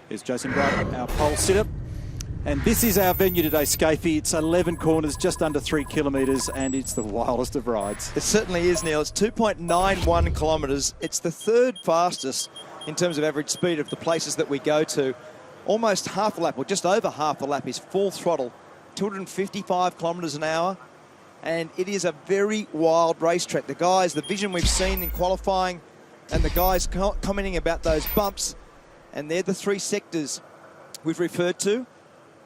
Here's Jason Bright, our pole sitter. And this is our venue today, Scafey. It's 11 corners, just under 3 kilometres, and it's the wildest of rides. It certainly is, Neil. It's 2.91 kilometres. It's the third fastest in terms of average speed of the places that we go to. Almost half a lap, or just over half a lap, is full throttle, 255 kilometres an hour. And it is a very wild racetrack. The guys, the vision we've seen in qualifying, and the guys commenting about those bumps, and they're the three sectors we've referred to.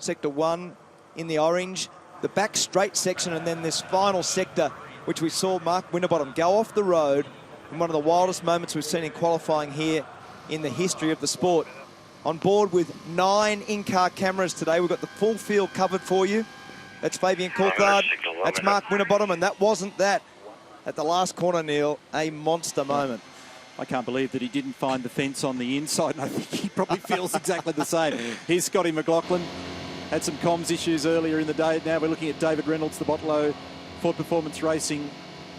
Sector 1 in the orange, the back straight section, and then this final sector, which we saw Mark Winterbottom go off the road in one of the wildest moments we've seen in qualifying here in the history of the sport. On board with 9 in-car cameras today. We've got the full field covered for you. That's Fabian Coulthard, that's Mark Winterbottom, and that wasn't that. At the last corner, Neil, a monster moment. I can't believe that he didn't find the fence on the inside, and I think he probably feels exactly the same. Here's Scotty McLaughlin. Had some comms issues earlier in the day. Now we're looking at David Reynolds, the Botlow Ford Performance Racing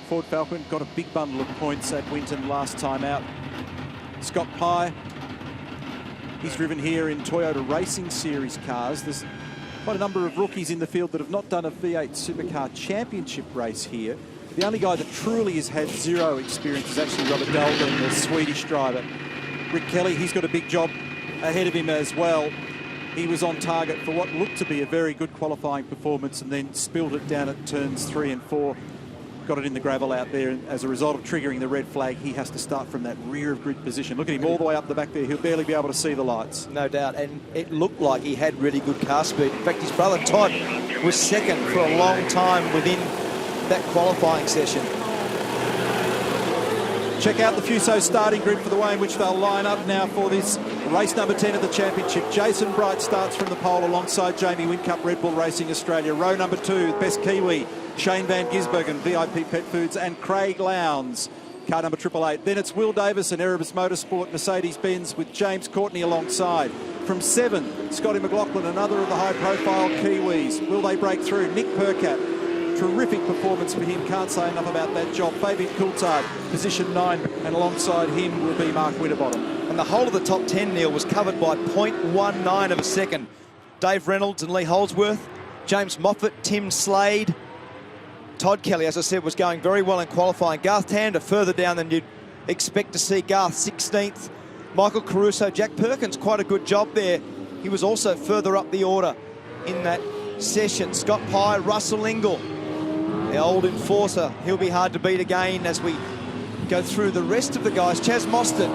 Ford Falcon. Got a big bundle of points at Winton last time out. Scott Pye, he's driven here in Toyota Racing Series cars. There's quite a number of rookies in the field that have not done a V8 Supercar Championship race here. The only guy that truly has had zero experience is actually Robert Dahlgren, the Swedish driver. Rick Kelly, he's got a big job ahead of him as well. He was on target for what looked to be a very good qualifying performance and then spilled it down at turns 3 and 4. Got it in the gravel out there, and as a result of triggering the red flag, he has to start from that rear of grid position. Look at him all the way up the back there. He'll barely be able to see the lights. No doubt, and it looked like he had really good car speed. In fact, his brother Todd was second for a long time within that qualifying session. Check out the Fuso starting grid for the way in which they'll line up now for this race number 10 of the championship. Jason Bright starts from the pole alongside Jamie Whincup, Red Bull Racing Australia. Row number 2, best Kiwi, Shane Van Gisbergen, VIP Pet Foods, and Craig Lowndes, car number 888. Then it's Will Davis and Erebus Motorsport, Mercedes-Benz, with James Courtney alongside. From 7, Scotty McLaughlin, another of the high-profile Kiwis. Will they break through? Nick Percat. Terrific performance for him, can't say enough about that job. Fabian Coulthard, position 9, and alongside him will be Mark Winterbottom. And the whole of the top 10, Neil, was covered by 0.19 of a second. Dave Reynolds and Lee Holdsworth, James Moffat, Tim Slade, Todd Kelly, as I said, was going very well in qualifying. Garth Tander further down than you'd expect to see. Garth 16th. Michael Caruso, Jack Perkins, quite a good job there. He was also further up the order in that session. Scott Pye, Russell Ingall, the old enforcer. He'll be hard to beat again as we go through the rest of the guys. Chaz Mostert,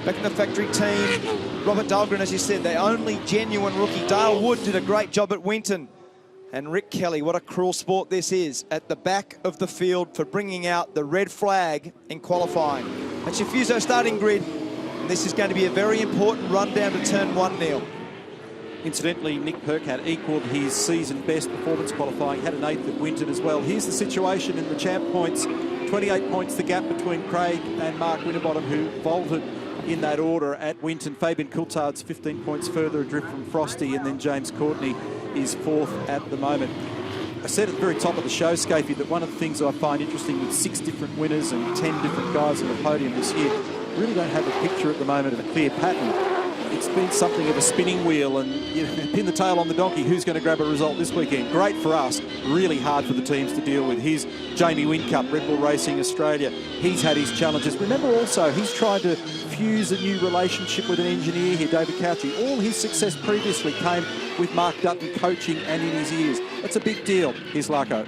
back in the factory team. Robert Dahlgren, as you said, the only genuine rookie. Dale Wood did a great job at Winton. And Rick Kelly, what a cruel sport this is, at the back of the field for bringing out the red flag in qualifying. That's your Fuso starting grid. And this is going to be a very important run down to turn 1, Neil. Incidentally, Nick Percat equalled his season best performance qualifying, had an 8th at Winton as well. Here's the situation in the champ points. 28 points the gap between Craig and Mark Winterbottom, who vaulted in that order at Winton. Fabian Coulthard's 15 points further adrift from Frosty, and then James Courtney is 4th at the moment. I said at the very top of the show, Scafey, that one of the things I find interesting with 6 different winners and 10 different guys on the podium this year, really don't have a picture at the moment of a clear pattern. It's been something of a spinning wheel, and you know, pin the tail on the donkey. Who's going to grab a result this weekend? Great for us, really hard for the teams to deal with. Here's Jamie Whincup, Red Bull Racing Australia. He's had his challenges. Remember also, he's tried to fuse a new relationship with an engineer here, David Couchy. All his success previously came with Mark Dutton coaching and in his ears. That's a big deal. Here's Larko.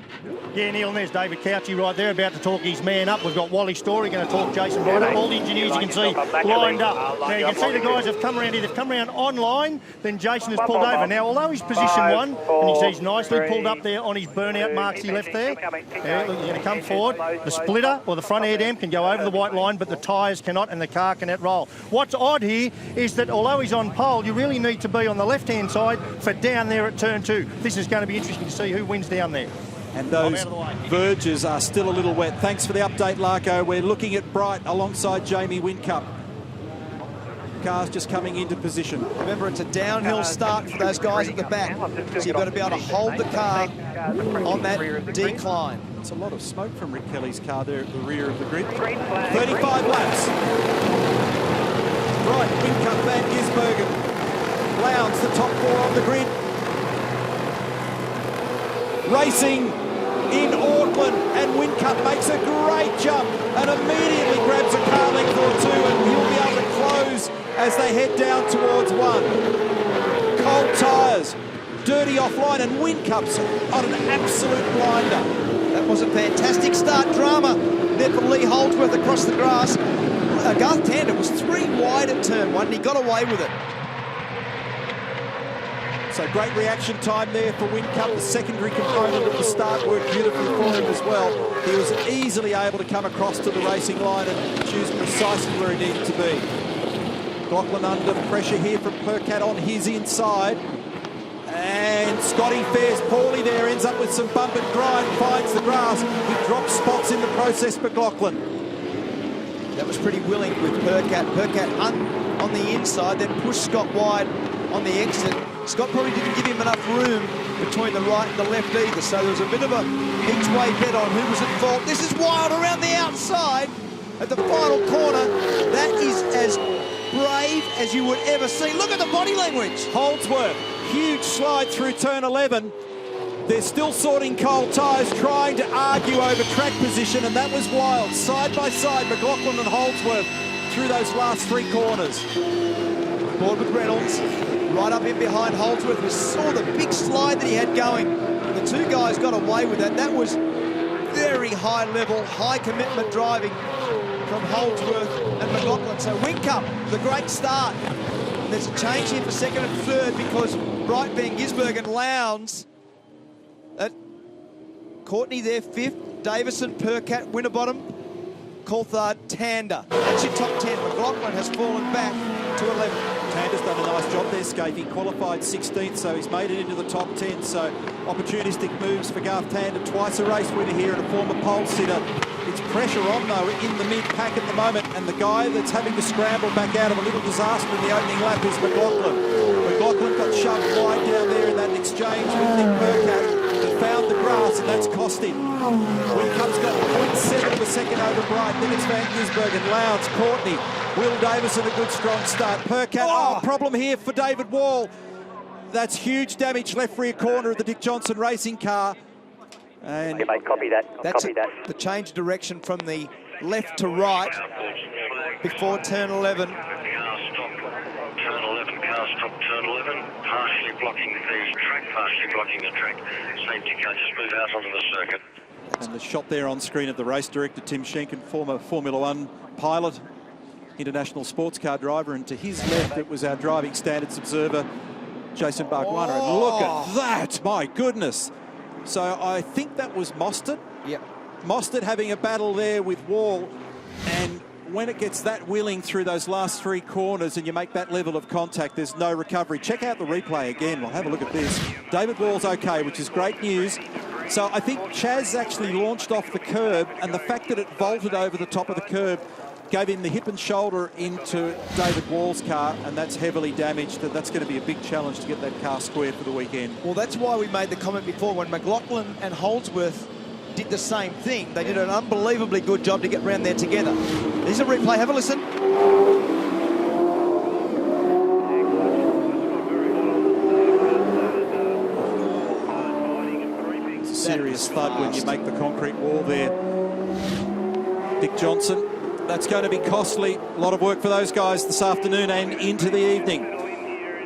Yeah, Neil, and there's David Couchy right there about to talk his man up. We've got Wally Story going to talk Jason Bright up. All the engineers you can see lined up. Now you can see the guys have come around here. They've come around online. Then Jason has pulled over. Now, although he's position 1, and he's nicely pulled up there on his burnout marks he left there. Yeah, look, he's going to come forward. The splitter or the front air dam can go over the white line, but the tyres cannot, and the car cannot roll. What's odd here is that although he's on pole, you really need to be on the left-hand side for down there at turn 2. This is going to be interesting to see who wins down there. And those verges are still a little wet. Thanks for the update, Larko. We're looking at Bright alongside Jamie Whincup. Cars just coming into position. Remember, it's a downhill start for those guys at the back. So you've got to be able to hold the car on that decline. It's a lot of smoke from Rick Kelly's car there at the rear of the grid. 35 laps. Bright, Whincup, Van Gisbergen. the top 4 on the grid. Racing in Auckland, and Whincup makes a great jump and immediately grabs a car length or 2, and he'll be able to close as they head down towards 1. Cold tyres, dirty offline, and Whincup's on an absolute blinder. That was a fantastic start. Drama there for Lee Holdsworth across the grass. Garth Tander was 3 wide at turn 1 and he got away with it. So great reaction time there for Whincup. The secondary component of the start worked beautifully for him as well. He was easily able to come across to the racing line and choose precisely where he needed to be. McLaughlin under pressure here from Percat on his inside. And Scotty fares poorly there, ends up with some bump and grind, finds the grass. He drops spots in the process, McLaughlin. That was pretty willing with Percat. Percat hung on the inside, then pushed Scott wide on the exit. Scott probably didn't give him enough room between the right and the left either, so there was a bit of a each-way bet on who was at fault. This is wild around the outside at the final corner. That is as brave as you would ever see. Look at the body language. Holdsworth, huge slide through turn 11. They're still sorting cold tyres, trying to argue over track position, and that was wild. Side by side, McLaughlin and Holdsworth through those last 3 corners. Board with Reynolds, right up in behind Holdsworth. We saw the big slide that he had going. And the 2 guys got away with that. That was very high level, high commitment driving from Holdsworth and McLaughlin. So Whincup, the great start. And there's a change here for 2nd and 3rd because Bright Van Gisbergen and Lowndes. Courtney there 5th, Davison, Percat, Winterbottom, Coulthard, Tander. That's your top 10. McLaughlin has fallen back to 11. Tander's done a nice job there, Scaife. He qualified 16th, so he's made it into the top 10. So opportunistic moves for Garth Tander. Twice a race winner here and a former pole sitter. It's pressure on, though, in the mid-pack at the moment. And the guy that's having to scramble back out of a little disaster in the opening lap is McLaughlin. McLaughlin got shoved wide down there in that exchange with Nick Percat. He found the grass, and that's cost him. Whincup's got 0.7 of a second over Bright. Then it's Van Gisbergen, Lowndes, Courtney, Will Davison, a good strong start. Percat, problem here for David Wall. That's huge damage left rear corner of the Dick Johnson racing car. And okay, mate, copy that. That's copy that. the change of direction from the left to right before turn 11. Turn 11, car stop, turn 11, partially blocking the track, partially blocking the track. Safety car, just move out onto the circuit. And the shot there on screen of the race director, Tim Schenken, former Formula One pilot, international sports car driver, and to his left it was our driving standards observer, Jason Bargwanna. And look at that, my goodness. So I think that was Mostert. Yep. Mostert having a battle there with Wall, and when it gets that willing through those last 3 corners and you make that level of contact, there's no recovery. Check out the replay again. We'll have a look at this. David Wall's okay, which is great news. So I think Chaz actually launched off the curb, and the fact that it vaulted over the top of the curb gave him the hip and shoulder into David Wall's car, and that's heavily damaged. And that's going to be a big challenge to get that car square for the weekend. Well, that's why we made the comment before when McLaughlin and Holdsworth did the same thing. They did an unbelievably good job to get round there together. There's a replay. Have a listen. It's a serious thud when you make the concrete wall there. Dick Johnson, that's going to be costly. A lot of work for those guys this afternoon and into the evening.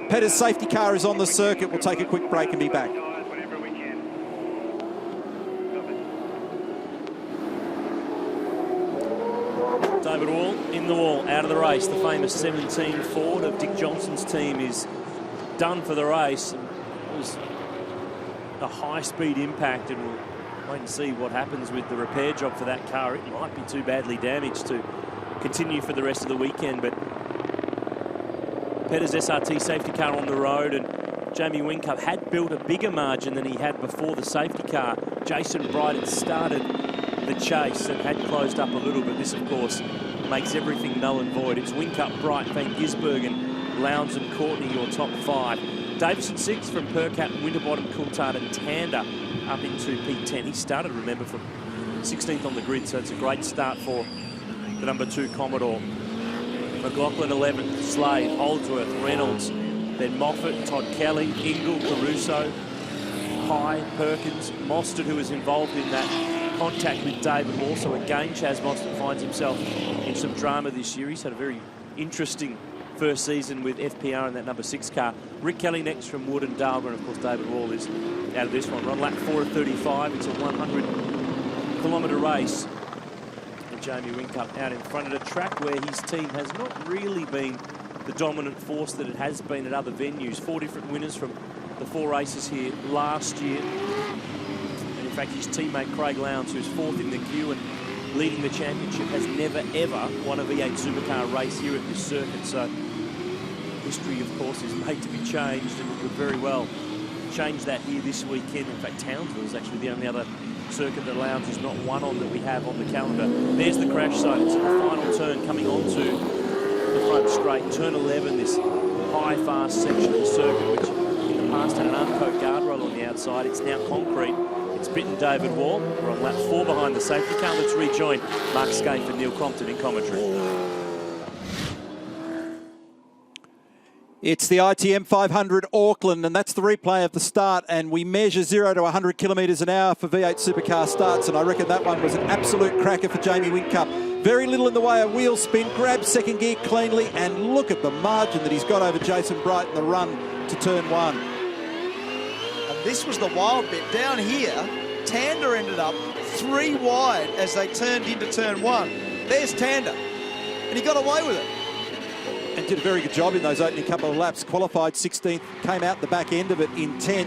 Petter's safety car is on the circuit. We'll take a quick break and be back. David Wall in the wall, out of the race. The famous 17 Ford of Dick Johnson's team is done for the race. It was a high-speed impact, and we'll wait and see what happens with the repair job for that car. It might be too badly damaged to continue for the rest of the weekend, but Petter's SRT safety car on the road, and Jamie Whincup had built a bigger margin than he had before the safety car. Jason Bright had started the chase and had closed up a little, but this, of course, makes everything null and void. It's Whincup, Bright, Van Gisbergen, Lowndes and Courtney, your top 5. Davison 6 from Percat, Winterbottom, Coulthard and Tander up into P10. He started, remember, from 16th on the grid, so it's a great start for the number 2 Commodore. McLaughlin 11th, Slade, Holdsworth, Reynolds, Then Moffat, Todd Kelly, Ingle, Caruso, Pye, Perkins, Mostert, who was involved in that contact with David Wall. So again, Chaz Mostert finds himself in some drama this year. He's had a very interesting first season with FPR in that number 6 car. Rick Kelly next from Wood and Dalga, and of course David Wall is out of this one. We're on lap 4 of 35. It's a 100-kilometre race. And Jamie Whincup out in front at a track where his team has not really been the dominant force that it has been at other venues. 4 different winners from the 4 races here last year. And in fact, his teammate Craig Lowndes, who's 4th in the queue and leading the championship, has never ever won a V8 Supercar race here at this circuit. So history, of course, is made to be changed, and we could very well change that here this weekend. In fact, Townsville is actually the only other circuit that Lowndes has not won on that we have on the calendar. There's the crash zone. It's in the final turn coming onto the front straight. Turn 11, this high, fast section of the circuit, which in the past had an uncoat guardrail on the outside. It's now concrete. It's bitten David Wall. We're on lap 4 behind the safety car. Let's rejoin Mark Skaife and Neil Crompton in commentary. It's the ITM 500 Auckland, and that's the replay of the start, and we measure 0 to 100 kilometres an hour for V8 Supercar starts, and I reckon that one was an absolute cracker for Jamie Whincup. Very little in the way of wheel spin, grabs second gear cleanly, and look at the margin that he's got over Jason Bright in the run to turn 1. And this was the wild bit. Down here, Tander ended up 3 wide as they turned into turn 1. There's Tander, and he got away with it. And did a very good job in those opening couple of laps. Qualified 16th, came out the back end of it in 10th.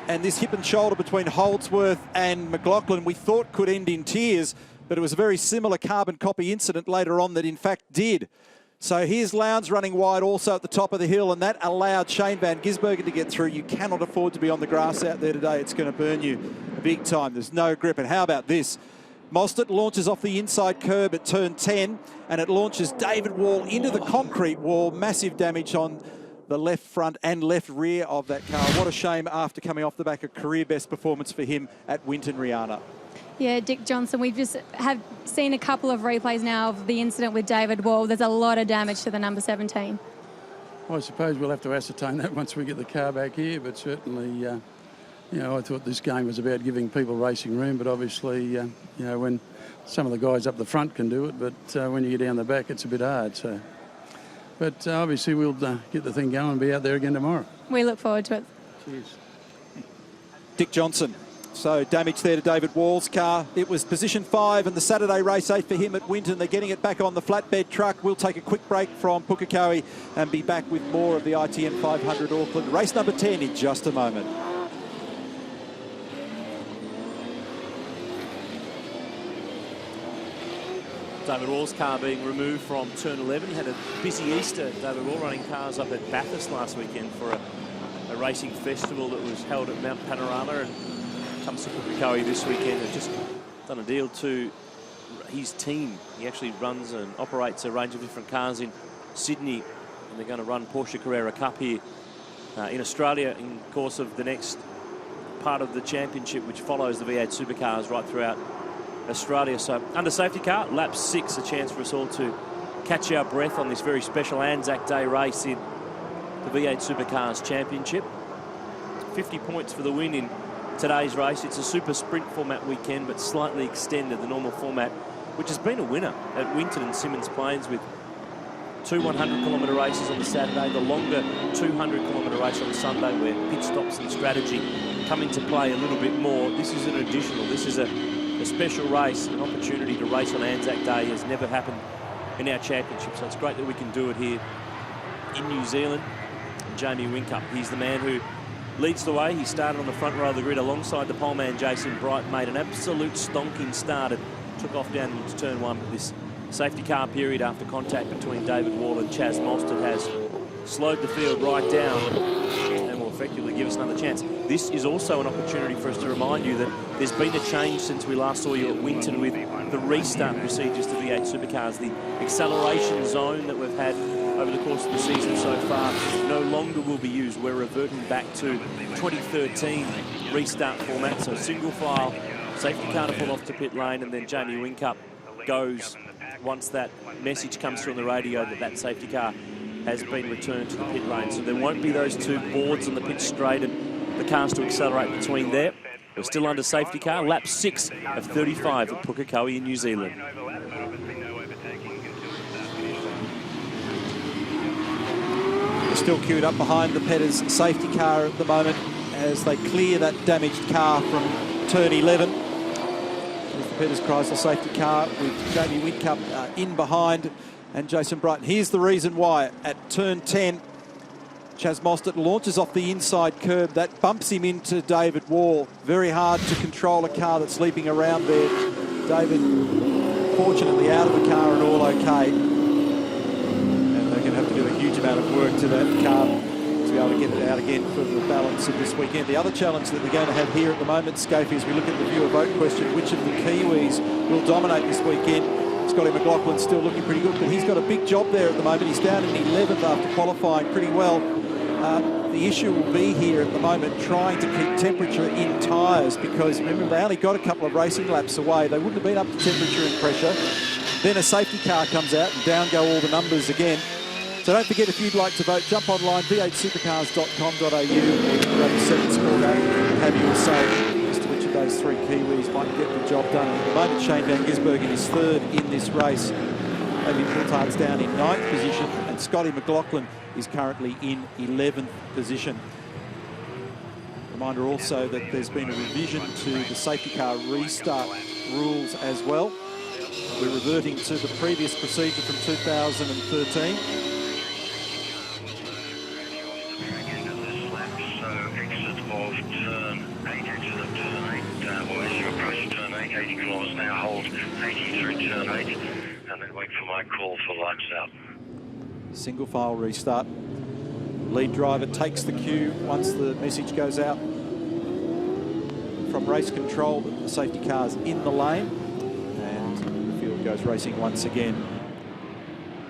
And this hip and shoulder between Holdsworth and McLaughlin we thought could end in tears, but it was a very similar carbon copy incident later on that in fact did. So here's Lowndes running wide also at the top of the hill, and that allowed Shane Van Gisbergen to get through. You cannot afford to be on the grass out there today. It's going to burn you big time. There's no grip. And how about this? Mostert launches off the inside curb at turn 10, and it launches David Wall into the concrete wall. Massive damage on the left front and left rear of that car. What a shame after coming off the back of career best performance for him at Winton, Rihanna. Yeah, Dick Johnson, we've just have seen a couple of replays now of the incident with David Wall. There's a lot of damage to the number 17. Well, I suppose we'll have to ascertain that once we get the car back here, but certainly, you know, I thought this game was about giving people racing room, but obviously, you know, when some of the guys up the front can do it, but when you get down the back, it's a bit hard. So, but obviously, we'll get the thing going and be out there again tomorrow. We look forward to it. Cheers. Dick Johnson. So damage there to David Wall's car. It was position 5 and the Saturday race 8 for him at Winton. They're getting it back on the flatbed truck. We'll take a quick break from Pukekohe and be back with more of the ITM 500 Auckland. Race number 10 in just a moment. David Wall's car being removed from turn 11. He had a busy Easter. David Wall running cars up at Bathurst last weekend for a racing festival that was held at Mount Panorama, and comes to Pukekohe this weekend. Has just done a deal to his team. He actually runs and operates a range of different cars in Sydney, and they're going to run Porsche Carrera Cup here in Australia in the course of the next part of the championship, which follows the V8 Supercars right throughout Australia. So under safety car, lap 6, a chance for us all to catch our breath on this very special Anzac Day race in the V8 Supercars Championship. 50 points for the win in today's race. It's a super sprint format weekend, but slightly extended the normal format, which has been a winner at Winton and Simmons Plains, with 2 100-kilometre races on the Saturday, the longer 200-kilometre race on the Sunday, where pit stops and strategy come into play a little bit more. This is an additional. This is a special race. An opportunity to race on Anzac Day has never happened in our championship, so it's great that we can do it here in New Zealand. And Jamie Whincup, he's the man who leads the way. He started on the front row of the grid alongside the poleman Jason Bright, made an absolute stonking start and took off down into turn 1. But this safety car period after contact between David Wall and Chaz Mostert has slowed the field right down and will effectively give us another chance. This is also an opportunity for us to remind you that there's been a change since we last saw you at Winton with the restart procedures to V8 Supercars. The acceleration zone that we've had over the course of the season so far no longer will be used. We're reverting back to 2013 restart format, so single file, safety car to pull off to pit lane, and then Jamie Whincup goes once that message comes through on the radio that that safety car has been returned to the pit lane. So there won't be those two boards on the pitch straight and the cars to accelerate between there. We're still under safety car, lap 6 of 35 at Pukekohe in New Zealand. They're still queued up behind the Petters safety car at the moment as they clear that damaged car from turn 11. There's the Petters Chrysler safety car with Jamie Whincup in behind and Jason Brighton. Here's the reason why. At turn 10, Chaz Mostert launches off the inside curb. That bumps him into David Wall. Very hard to control a car that's leaping around there. David, fortunately, out of the car and all okay. And they're going to have to do a huge amount of work to that car to be able to get it out again for the balance of this weekend. The other challenge that they're going to have here at the moment, Scafie, as we look at the viewer vote question, which of the Kiwis will dominate this weekend? Scotty McLaughlin's still looking pretty good, but he's got a big job there at the moment. He's down in 11th after qualifying pretty well. The issue will be here at the moment trying to keep temperature in tyres, because remember, they only got a couple of racing laps away. They wouldn't have been up to temperature and pressure. Then a safety car comes out and down go all the numbers again. So don't forget, if you'd like to vote, jump online, v8supercars.com.au, or grab the 7 score game and have your say as to which of those 3 Kiwis might get the job done. At the moment, Shane Van Gisbergen is 3rd in this race. David Coulthard's down in 9th position, and Scotty McLaughlin is currently in 11th position. Reminder also that there's been a revision to the safety car restart rules as well. We're reverting to the previous procedure from 2013. Now hold 80 through turn 8 and then wait for my call for lights out. Single file restart. Lead driver takes the cue once the message goes out from race control that the safety car's in the lane, and the field goes racing once again.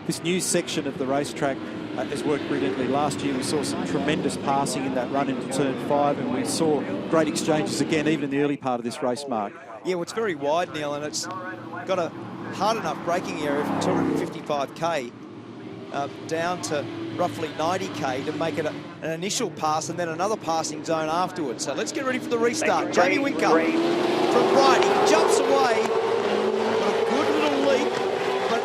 This new section of the racetrack has worked brilliantly. Last year we saw some tremendous passing in that run into turn 5, and we saw great exchanges again even in the early part of this race, Mark. Yeah, well, it's very wide, Neil, and it's got a hard enough braking area from 255k down to roughly 90k to make it an initial pass and then another passing zone afterwards. So let's get ready for the restart. Jamie Whincup from right, he jumps away, got a good little leap, but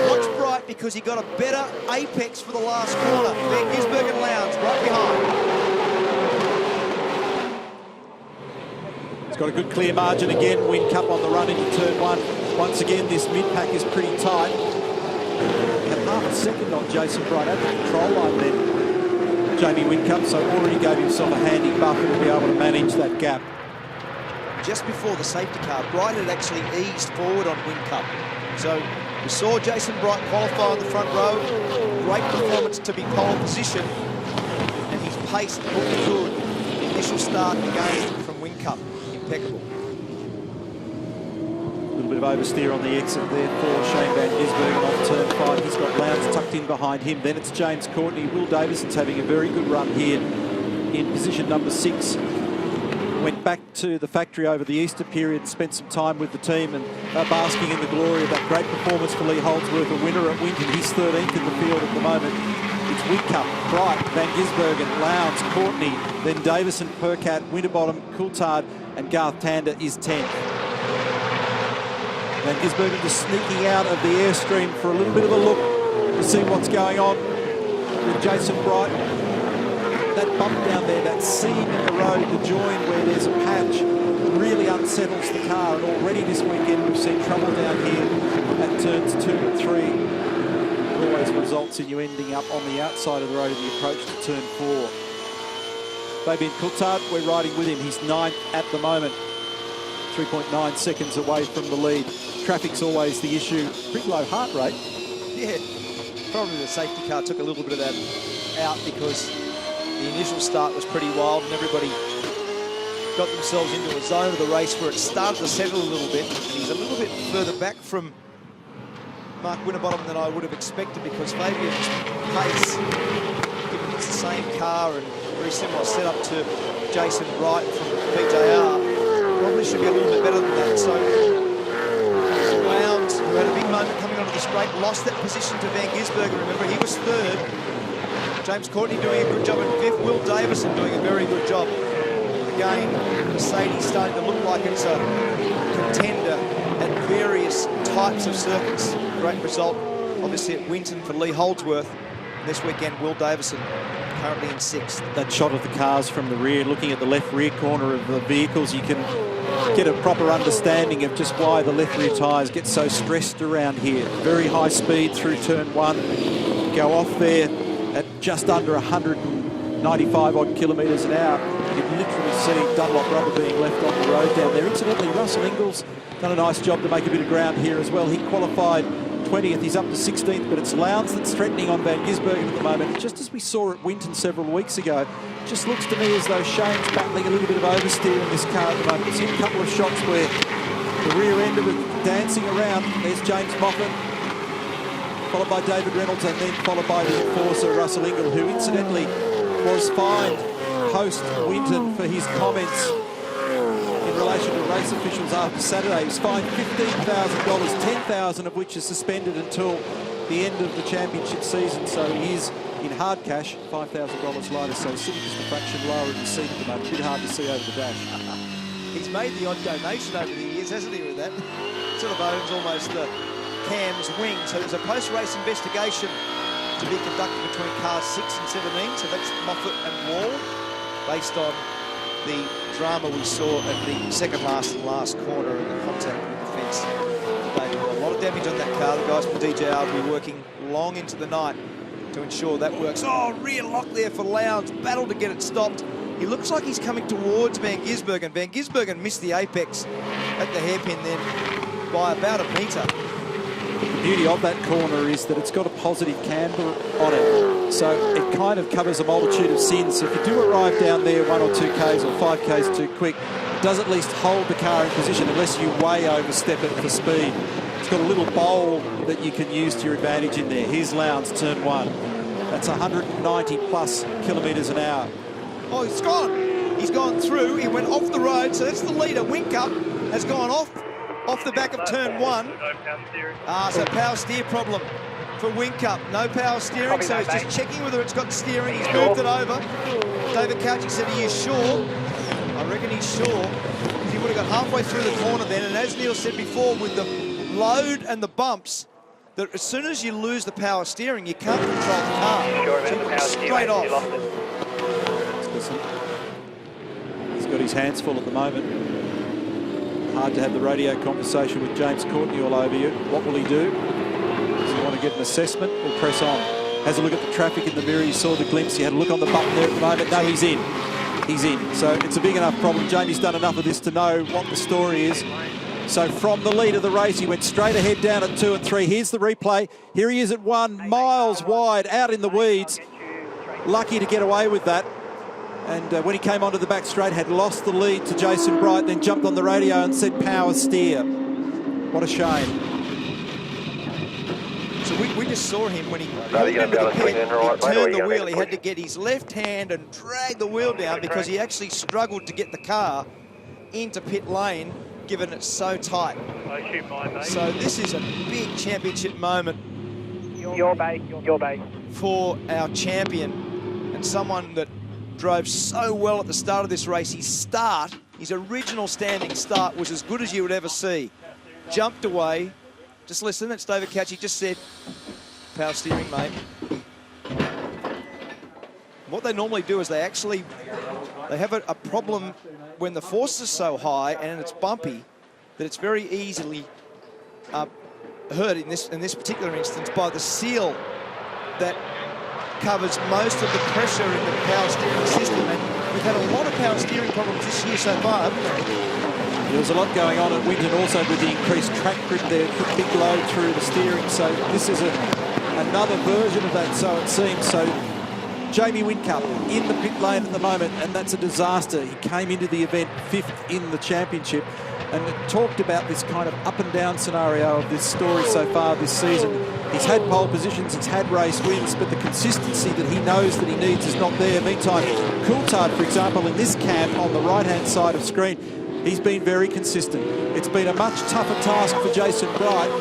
watch Bright because he got a better apex for the last corner. Van Gisbergen Lowndes right behind. Got a good clear margin again. Whincup on the run into turn 1. Once again, this mid-pack is pretty tight. Had half a second on Jason Bright at the control line then. Jamie Whincup, so already gave himself a handy buffer to be able to manage that gap. Just before the safety car, Bright had actually eased forward on Whincup. So we saw Jason Bright qualify on the front row. Great performance to be pole position. And his pace looked good. The initial start again from Whincup. Impeccable. A little bit of oversteer on the exit there for Shane Van Gisbergen on turn 5. He's got Lowndes tucked in behind him. Then it's James Courtney. Will Davison's having a very good run here in position number 6. Went back to the factory over the Easter period, spent some time with the team and basking in the glory of that great performance for Lee Holdsworth, a winner at Winton. He's 13th in the field at the moment. It's Whincup, Bright, Van Gisbergen, Lowndes, Courtney, then Davison, Percat, Winterbottom, Coulthard, and Garth Tander is 10th. Van Gisbergen just sneaking out of the airstream for a little bit of a look to see what's going on with Jason Bright. That bump down there, that seam in the road, the join where there's a patch, really unsettles the car. And already this weekend we've seen trouble down here at turns 2 and 3. Always results in you ending up on the outside of the road in the approach to turn 4. Fabian Coulthard, we're riding with him. He's 9th at the moment. 3.9 seconds away from the lead. Traffic's always the issue. Pretty low heart rate. Yeah, probably the safety car took a little bit of that out because the initial start was pretty wild and everybody got themselves into a zone of the race where it started to settle a little bit. And he's a little bit further back from Mark Winterbottom than I would have expected because Fabian's pace, given it's the same car and very similar setup to Jason Bright from PJR, probably should be a little bit better than that. So Lowndes, who had a big moment coming onto the the straight, lost that position to Van Gisbergen. Remember, he was third. James Courtney doing a good job in fifth. Will Davison doing a very good job. Again, Mercedes starting to look like it's a contender at various types of circuits. Great result, obviously, at Winton for Lee Holdsworth. This weekend, Will Davison currently in sixth. That shot of the cars from the rear, looking at the left rear corner of the vehicles, you can get a proper understanding of just why the left rear tyres get so stressed around here. Very high speed through turn one, go off there at just under 195 odd kilometres an hour. You can literally see Dunlop rubber being left on the road down there. Incidentally, Russell Ingles done a nice job to make a bit of ground here as well. He qualified 20th, he's up to 16th, but it's Lowndes that's threatening on Van Gisbergen at the moment. Just as we saw at Winton several weeks ago, just looks to me as though Shane's battling a little bit of oversteer in this car at the moment. We've seen a couple of shots where the rear end of it dancing around. There's James Moffat, followed by David Reynolds, and then followed by the enforcer Russell Ingall, who incidentally was fined post-Winton for his comments in relation to race officials after Saturday. He was fined $15,000, $10,000 of which is suspended until the end of the championship season. So he is in hard cash, $5,000 lighter, so sitting just a fraction lower in the seat at the moment. A bit hard to see over the dash. He's made the odd donation over the years, hasn't he, with that? Sort of owns almost the Cam's wing. So there's a post-race investigation to be conducted between cars 6 and 17. So that's Moffat and Wall, based on the drama we saw at the second last and last corner of the contact with the fence. A lot of damage on that car. The guys from DJR will be working long into the night to ensure that works. Oh, rear lock there for Lowndes. Battle to get it stopped. He looks like he's coming towards Van Gisbergen. Van Gisbergen missed the apex at the hairpin then by about a metre. The beauty of that corner is that it's got a positive camber on it, so it kind of covers a multitude of sins. So if you do arrive down there 1 or 2 Ks or 5 Ks too quick, it does at least hold the car in position unless you way overstep it for speed. It's got a little bowl that you can use to your advantage in there. Here's Lowndes, turn 1. That's 190 plus kilometres an hour. Oh, he's gone. He's gone through. He went off the road, so that's the leader. Whincup has gone off the back of turn 1. So power steer problem for Whincup. No power steering, so he's just checking whether it's got steering. He's moved it over. David Couchy said he is sure. I reckon he's sure. He would have got halfway through the corner then, and as Neil said before, with the load and the bumps, that as soon as you lose the power steering, you can't control the car. So straight off. He's got his hands full at the moment. Hard to have the radio conversation with James Courtney all over you. What will he do? Does he want to get an assessment or press on? Has a look at the traffic in the mirror. He saw the glimpse. He had a look on the button there at the moment. No, he's in. He's in. So it's a big enough problem. Jamie's done enough of this to know what the story is. So from the lead of the race, he went straight ahead down at 2 and 3. Here's the replay. Here he is at 1, miles wide, out in the weeds. Lucky to get away with that. And when he came onto the back straight, had lost the lead to Jason Bright, then jumped on the radio and said power steer. What a shame. So we just saw him when he pulled into the pit, he turned the wheel. He had to get his left hand and drag the wheel down because he actually struggled to get the car into pit lane, given it's so tight. So this is a big championship moment for our champion and someone that drove so well at the start of this race. His original standing start was as good as you would ever see. Jumped away. Just listen, that's David Couchy just said, power steering, mate. What they normally do is they have a problem when the force is so high and it's bumpy that it's very easily hurt in this particular instance by the seal that covers most of the pressure in the power steering system, and we've had a lot of power steering problems this year so far, haven't we? There was a lot going on at Winton also with the increased track grip there, put big load through the steering, so this is another version of that, so it seems. So Jamie Whincup in the pit lane at the moment, and that's a disaster. He came into the event 5th in the championship, and it talked about this kind of up and down scenario of this story so far this season. He's had pole positions, he's had race wins, but the consistency that he knows that he needs is not there. Meantime, Coulthard, for example, in this cam on the right-hand side of screen, he's been very consistent. It's been a much tougher task for Jason Bright,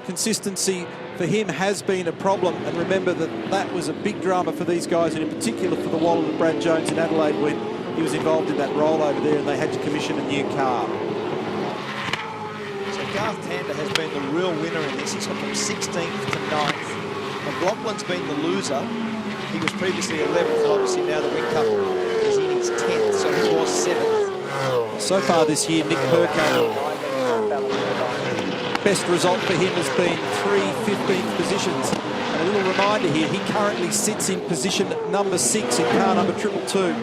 consistency for him has been a problem. And remember that was a big drama for these guys, and in particular for the Wallet and Brad Jones in Adelaide when he was involved in that rollover there and they had to commission a new car. So Garth Tander has been the real winner in this. He's gone from 16th to 9th. McLaughlin's been the loser. He was previously 11th, and obviously now the Whincup is in his 10th, so he was 7th. So far this year, Nick Percat, best result for him has been 3 15th positions. And a little reminder here, he currently sits in position number 6 in car number 222.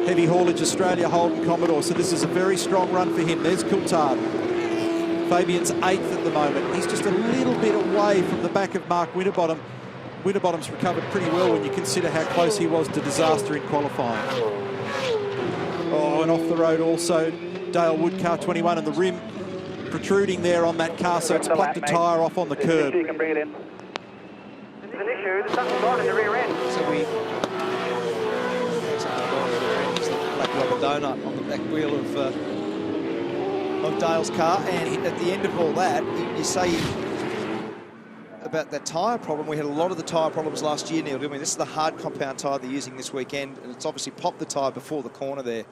Heavy Haulage Australia Holden Commodore. So this is a very strong run for him. There's Coulthard. Fabian's 8th at the moment. He's just a little bit away from the back of Mark Winterbottom. Winterbottom's recovered pretty well when you consider how close he was to disaster in qualifying. Oh, and off the road also, Dale Wood, car 21, and the rim protruding there on that car, so it's plucked a tyre off on the curb. You can bring it in. There's an issue, there's something wrong in the rear end. So black rubber donut on the back wheel of Dale's car, and at the end of all that, you say about that tyre problem. We had a lot of the tyre problems last year, Neil, didn't we? This is the hard compound tyre they're using this weekend, and it's obviously popped the tyre before the corner there.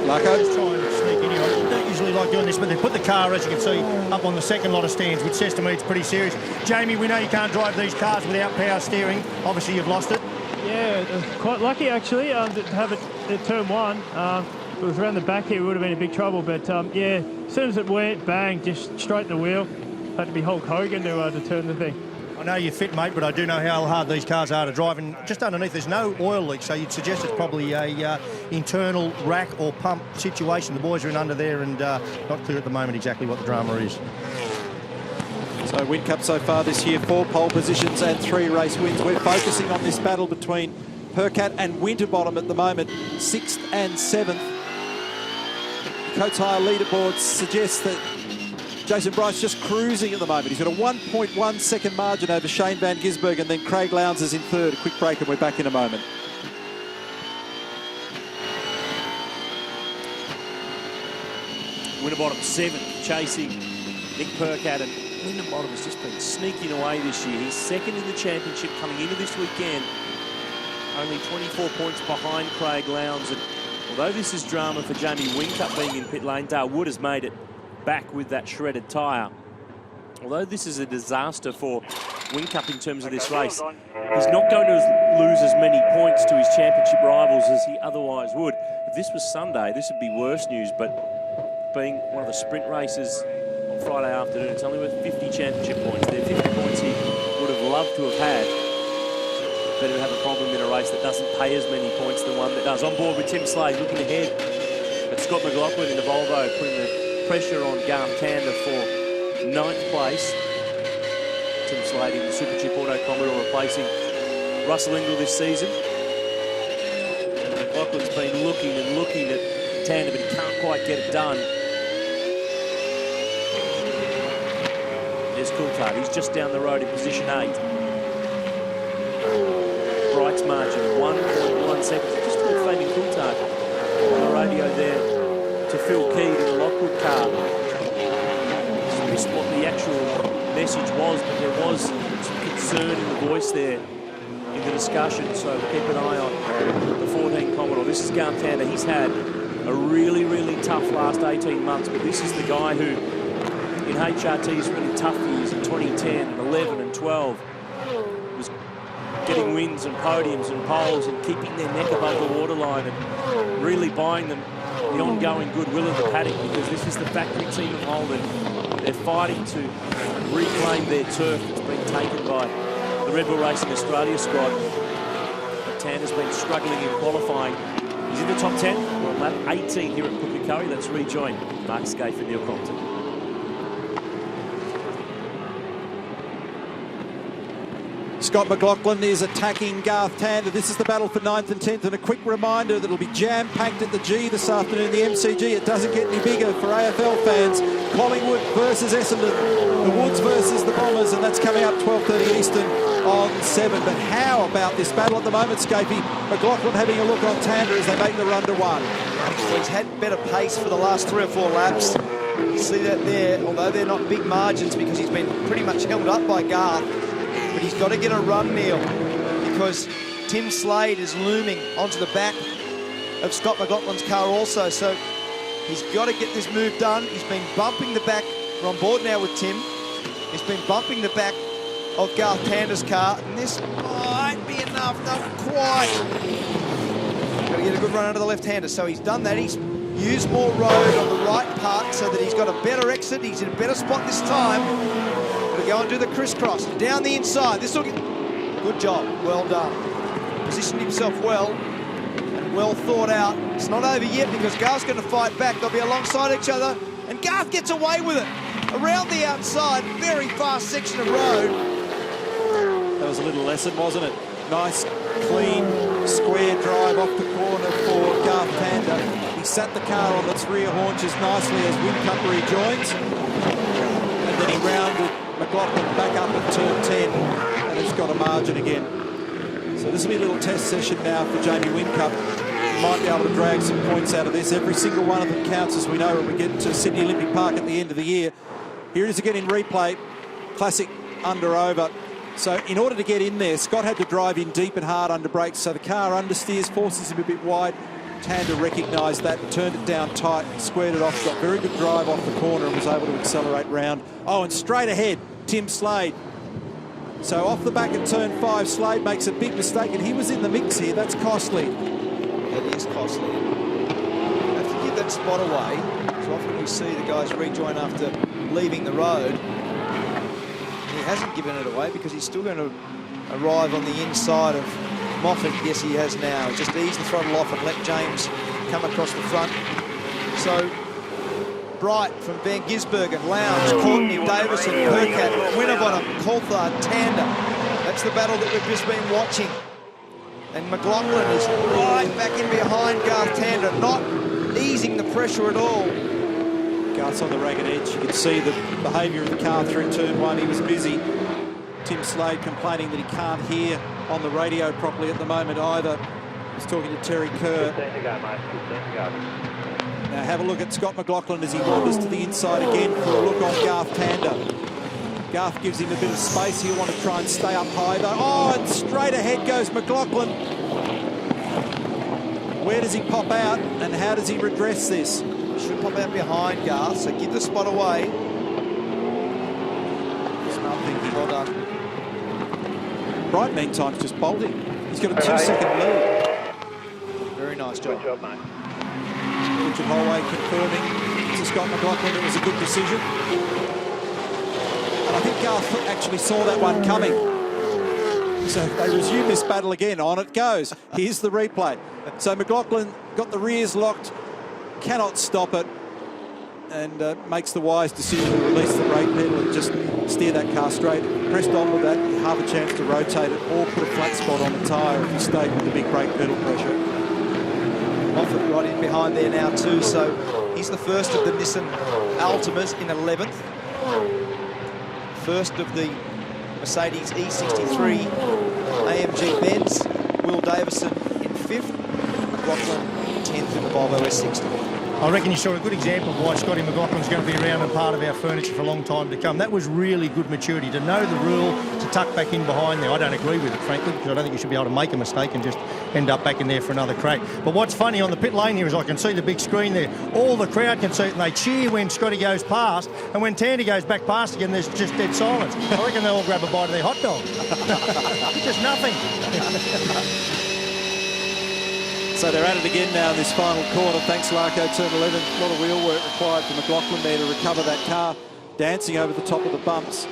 Larko. Just try and sneak in here. I don't usually like doing this, but they put the car, as you can see, up on the second lot of stands, which says to me it's pretty serious. Jamie, we know you can't drive these cars without power steering. Obviously, you've lost it. Yeah, quite lucky actually to have it at turn 1. If it was around the back here, we would have been in big trouble. But yeah, as soon as it went, bang, just straight in the wheel. Had to be Hulk Hogan to turn the thing. I know you're fit, mate, but I do know how hard these cars are to drive. And just underneath, there's no oil leak, so you'd suggest it's probably a internal rack or pump situation. The boys are in under there, and not clear at the moment exactly what the drama is. So Whincup so far this year, 4 pole positions and 3 race wins. We're focusing on this battle between Percat and Winterbottom at the moment, 6th and 7th. Coates Hire leaderboard suggests that Jason Bryce just cruising at the moment. He's got a 1.1 second margin over Shane Van Gisbergen, and then Craig Lowndes is in 3rd. A quick break and we're back in a moment. Winterbottom 7th, chasing Nick Percat, and Winterbottom has just been sneaking away this year. He's 2nd in the championship coming into this weekend, only 24 points behind Craig Lowndes. And although this is drama for Jamie Whincup being in pit lane, Dale Wood has made it back with that shredded tyre. Although this is a disaster for Whincup in terms of this race, he's not going to lose as many points to his championship rivals as he otherwise would. If this was Sunday, this would be worse news, but being one of the sprint races on Friday afternoon, it's only worth 50 championship points. They're 50 points he would have loved to have had. Better to have a problem in a race that doesn't pay as many points than one that does. On board with Tim Slade, looking ahead at Scott McLaughlin in the Volvo, putting the pressure on Garth Tander for 9th place. Tim Slade in the Superchip Auto Commodore replacing Russell Ingall this season. McLaughlin's been looking and looking at Tander, but he can't quite get it done. There's Coulthard. He's just down the road in position 8. Bright's margin, 1.1 seconds. Just called Fabian Coulthard on the radio there to Phil Keed in the Lockwood car. Just missed what the actual message was, but there was some concern in the voice there in the discussion, so we'll keep an eye on the 14 Commodore. This is Garth Tander. He's had a really, really tough last 18 months, but this is the guy who, in HRT's really tough years in 2010 and 11 and 12, was getting wins and podiums and poles and keeping their neck above the waterline and really buying them the ongoing goodwill of the paddock, because this is the factory team of Holden. They're fighting to reclaim their turf that's been taken by the Red Bull Racing Australia squad. But Tander's been struggling in qualifying. He's in the top 10. We're on lap 18 here at Pukekohe. Let's rejoin Mark Skaife and Neil Compton. Scott McLaughlin is attacking Garth Tander. This is the battle for 9th and 10th, and a quick reminder that it'll be jam-packed at the G this afternoon, the MCG. It doesn't get any bigger for AFL fans. Collingwood versus Essendon, the Woods versus the Bombers, and that's coming up 12:30 Eastern on 7. But how about this battle at the moment, Scapey? McLaughlin having a look on Tander as they make the run to 1. He's had better pace for the last 3 or 4 laps. You see that there, although they're not big margins because he's been pretty much held up by Garth, but he's got to get a run, Neil, because Tim Slade is looming onto the back of Scott McLaughlin's car also, so he's got to get this move done. He's been bumping the back. We're on board now with Tim. He's been bumping the back of Garth Tander's car, and this might be enough, not quite. Got to get a good run under the left-hander, so he's done that. He's used more road on the right part so that he's got a better exit. He's in a better spot this time. Got to go and do the crisscross down the inside. This will get... Good job, well done. Positioned himself well and well thought out. It's not over yet because Garth's going to fight back. They'll be alongside each other, and Garth gets away with it. Around the outside, very fast section of road. That was a little lesson, wasn't it? Nice, clean, square drive off the corner for Garth Tander. He sat the car on its rear haunches nicely as Whincup rejoins. And then he rounded McLaughlin back up at turn 10, and he's got a margin again. So this will be a little test session now for Jamie Whincup. He might be able to drag some points out of this. Every single one of them counts, as we know, when we get to Sydney Olympic Park at the end of the year. Here it is again in replay. Classic under-over. So in order to get in there, Scott had to drive in deep and hard under brakes, so the car understeers, forces him a bit wide. Tander recognised that, turned it down tight, squared it off, got very good drive off the corner and was able to accelerate round. Oh, and straight ahead, Tim Slade. So off the back at turn 5, Slade makes a big mistake, and he was in the mix here. That's costly. It is costly. You have to give that spot away. So often we see the guys rejoin after leaving the road. He hasn't given it away because he's still going to arrive on the inside of Moffat. Yes, he has now. Just ease the throttle off and let James come across the front. So Bright from Van Gisbergen, Lowndes, Courtney, Davison, Percat, Winterbottom, Coulthard, Tander. That's the battle that we've just been watching. And McLaughlin is right back in behind Garth Tander, not easing the pressure at all. Garth's on the ragged edge. You can see the behaviour of the car through turn 1. He was busy. Tim Slade complaining that he can't hear on the radio properly at the moment either. He's talking to Terry Kerr. Now have a look at Scott McLaughlin as he wanders to the inside again for a look on Garth Tander. Garth gives him a bit of space. He'll want to try and stay up high though. Oh, and straight ahead goes McLaughlin. Where does he pop out and how does he redress this? Should pop out behind Garth, so give the spot away. Smart thinking, well done. Bright, meantime, just bolted. He's got a 2-second lead. Very nice job. Good job, mate. Richard Holway confirming to Scott McLaughlin it was a good decision. And I think Garth actually saw that one coming. So they resume this battle again. On it goes. Here's the replay. So McLaughlin got the rears locked, cannot stop it, and makes the wise decision to release the brake pedal and just steer that car straight. Pressed on with that, you have a chance to rotate it or put a flat spot on the tyre if you stayed with the big brake pedal pressure. Moffat right in behind there now too, so he's the first of the Nissan Altimas in 11th. First of the Mercedes E63 AMG Benz. Will Davison in 5th. McLaughlin 10th in the Volvo S60. I reckon you saw a good example of why Scotty McLaughlin's going to be around and part of our furniture for a long time to come. That was really good maturity, to know the rule, to tuck back in behind there. I don't agree with it, frankly, because I don't think you should be able to make a mistake and just end up back in there for another crack. But what's funny on the pit lane here is I can see the big screen there. All the crowd can see it, and they cheer when Scotty goes past, and when Tandy goes back past again, there's just dead silence. I reckon they all grab a bite of their hot dog. Just nothing. So they're at it again now in this final corner. Thanks, Larko, turn 11. A lot of wheel work required for McLaughlin there to recover that car, dancing over the top of the bumps.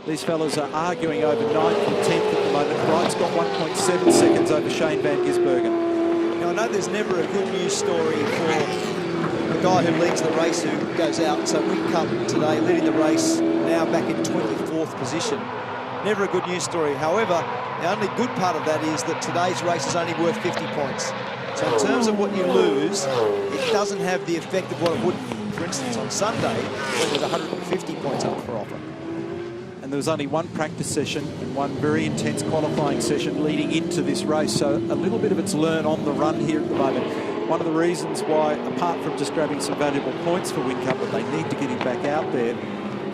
These fellas are arguing over 9th and 10th at the moment. Bright's got 1.7 seconds over Shane Van Gisbergen. Now, I know there's never a good news story for the guy who leads the race who goes out. So Whincup today leading the race, now back in 24th position. Never a good news story. However, the only good part of that is that today's race is only worth 50 points. So in terms of what you lose, it doesn't have the effect of what it would, for instance, on Sunday, when there's 150 points up for offer. And there was only one practice session and one very intense qualifying session leading into this race. So a little bit of it's learn on the run here at the moment. one of the reasons why, apart from just grabbing some valuable points for Whincup, but they need to get him back out there,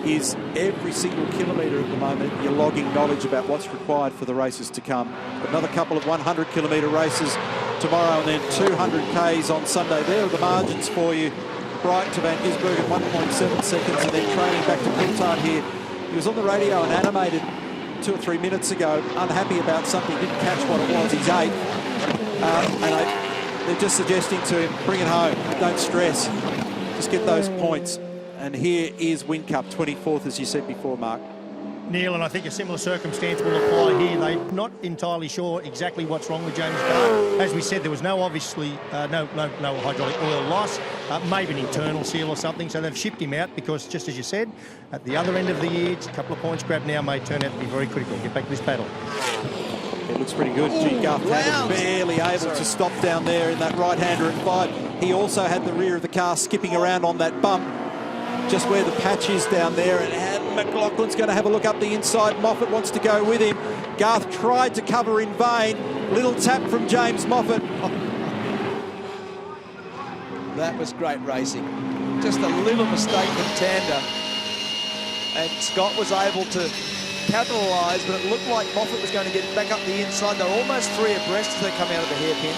is every single kilometre at the moment you're logging knowledge about what's required for the races to come. Another couple of 100-kilometre races tomorrow and then 200 Ks on Sunday. There are the margins for you. Brighton to Van Gisbergen at 1.7 seconds, and then training back to Coulthard here. He was on the radio and animated 2 or 3 minutes ago, unhappy about something, didn't catch what it was. He's 8th. They're just suggesting to him, bring it home, don't stress, just get those points. And here is Whincup, 24th, as you said before, Mark. Neil, and I think a similar circumstance will apply here. They're not entirely sure exactly what's wrong with James' car. As we said, there was no hydraulic oil loss, maybe an internal seal or something, so they've shipped him out because, just as you said, at the other end of the year, a couple of points grabbed now may turn out to be very critical. Get back to this battle. It looks pretty good. Gee, Garth Tander barely able to stop down there in that right-hander at 5. He also had the rear of the car skipping around on that bump, just where the patch is down there, and McLaughlin's going to have a look up the inside. Moffat wants to go with him. Garth tried to cover in vain. Little tap from James Moffat. That was great racing. Just a little mistake from Tander. And Scott was able to capitalise, but it looked like Moffat was going to get back up the inside. They're almost 3 abreast as they come out of the hairpin.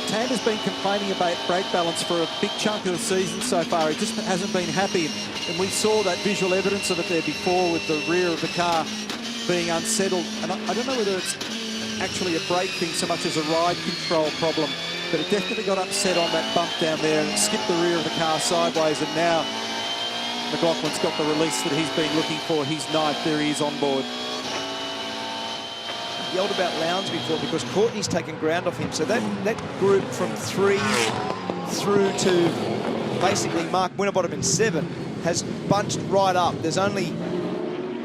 Tander's been complaining about brake balance for a big chunk of the season so far. He just hasn't been happy. And we saw that visual evidence of it there before with the rear of the car being unsettled. And I don't know whether it's actually a brake thing so much as a ride control problem, but it definitely got upset on that bump down there and skipped the rear of the car sideways. And now McLaughlin's got the release that he's been looking for. He's 9th. There he is on board. Yelled about Lowndes before because Courtney's taken ground off him. So that group from 3 through to basically Mark Winterbottom in 7 has bunched right up. There's only